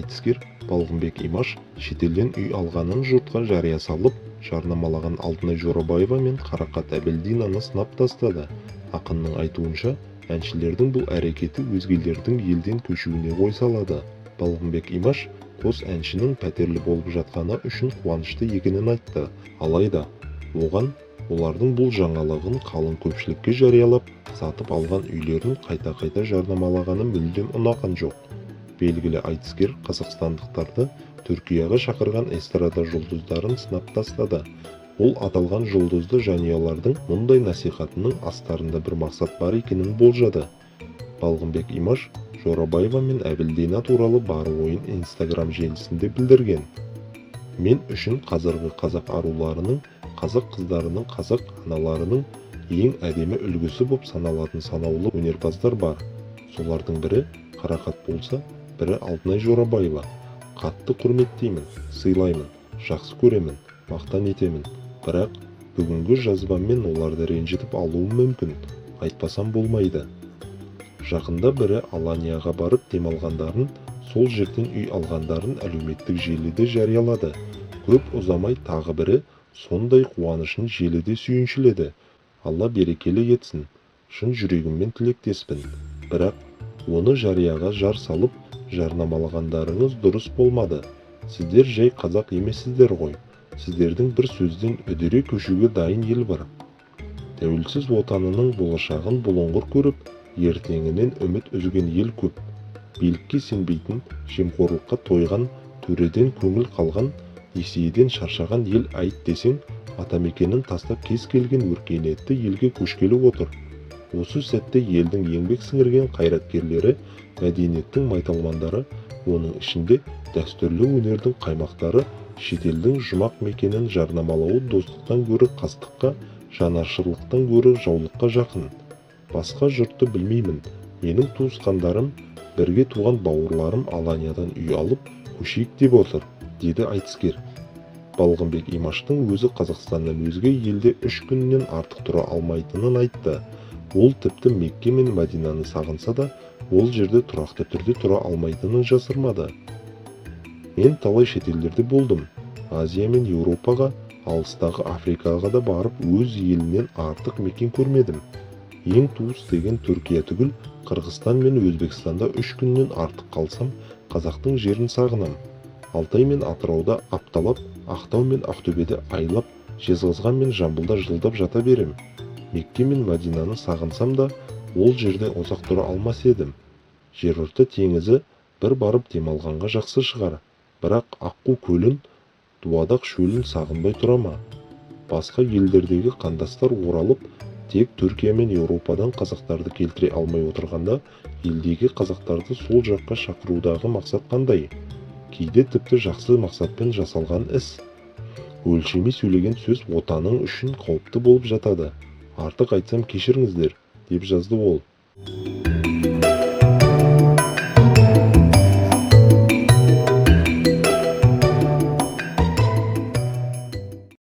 айтыскер Балғынбек Имаш шетелден үй алғанын жұртқа жария салып, жарнамалаған Алтынай Жорабаева мен Қарақат Әбілдинаны сынап тастады. Ақынның айтуынша, әншілердің бұл әрекеті өзгелердің елден көшуіне ой салады. Балғынбек Имаш қос әншінің пәтерлі болып жатқаны үшін қуанышты екенін айтты. Алайда, оған олардың бұл жаңалығын қалың көпшілікке жариялап, сатып алған үйлерін қайта-қайта жарнамалағаны мүлдем ұнаған жоқ. Белгілі айтыскер қазақстандықтарды Түркияға шақырған эстрада жұлдыздарын сынап тастады. Ол аталған жұлдызды жанұялардың мұндай насихатының астарында бір мақсат бар екенін болжады. Балғынбек Имаш Жорабаева мен Әбілдина туралы бар ойын Instagram желісінде білдірген. Мен үшін қазіргі қазақ аруларының, қазақ қыздарының, қазақ аналарының ең әдемі үлгісі боп саналатын санаулы өнерпаздар бар. Солардың бірі Қарақат болса, бірі Алтынай Жорабаева. Қатты құрметтеймін, сыйлаймын, жақсы көремін, мақтан етемін. Бірақ бүгінгі жазбаммен оларды ренжітіп алуым мүмкін, айтпасам болмайды. Жақында бірі Аланияға барып демалғандарын, сол жерден үй алғандарын әлеуметтік желіде жариялады. Көп ұзамай тағы бірі сондай қуанышын желіде сүйіншіледі. Алла берекелі етсін, шын жүрегіммен тілектеспін. Бірақ оны жарияға жар салып, жарнамалағандарыңыз дұрыс болмады. Сіздер жай қазақ емессіздер ғой. Сіздердің бір сөзден үдере көшуге дайын ел бар. Тәуелсіз отанының болашағын бұлыңғыр көріп, ертеңінен үміт үзген ел көп. Билікке сенбейтін, жемқорлыққа тойған, төреден көңіл қалған, несиеден шаршаған ел айт десең, атамекенін тастап кез келген өркениетті елге көшкелі отыр. Осы сәтте елдің еңбек сіңірген қайраткерлері, мәдениеттің майталмандары, оның ішінде дәстүрлі өнердің қаймақтары, шетелдің жұмақ мекенін жарнамалауы достықтан гөрі қастыққа, жанашырлықтан гөрі жаулыққа жақын. Басқа жұртты білмеймін, менің туысқандарым, бірге туған бауырларым Аланиядан үй алып, көшейік деп отыр, деді айтыскер. Балғынбек Имаштың өзі Қазақстаннан өзге елде 3 күннен артық тұра алмайтынын айтты. Ол тіпті Мекке мен Мәдинаны сағынса да, ол жерде тұрақты түрде тұра алмайтынын жасырмады. Мен талай шетелдерде болдым. Азия мен Еуропаға, алыстағы Африкаға да барып, өз елінен артық мекен көрмедім. Ең туыс деген Түркия түгіл, Қырғызстан мен Өзбекстанда 3 күннен артық қалсам, қазақтың жерін сағынам. Алтай мен Атырауда апталап, Ақтау мен Ақтөбеде айлап, Жезқазған мен Жамбылда жылдап жата берем. Мекке мен Мәдинаны сағынсам да, ол жерде ұзақ тұра алмас едім. Жерорта теңізі бір барып демалғанға жақсы шығар, бірақ Аққу көлін, Дуадақ шөлін сағынбай тұра ма? Басқа елдердегі қандастар оралып, тек Түркия мен Еуропадан қазақтарды келтіре алмай отырғанда, елдегі қазақтарды сол жаққа шақырудағы мақсат қандай? Кейде тіпті жақсы мақсатпен жасалған іс. Өлшемей сөйлеген сөз отаның үшін қауіпті болып жатады. Артық айтсам кешіріңіздер, деп жазды ол.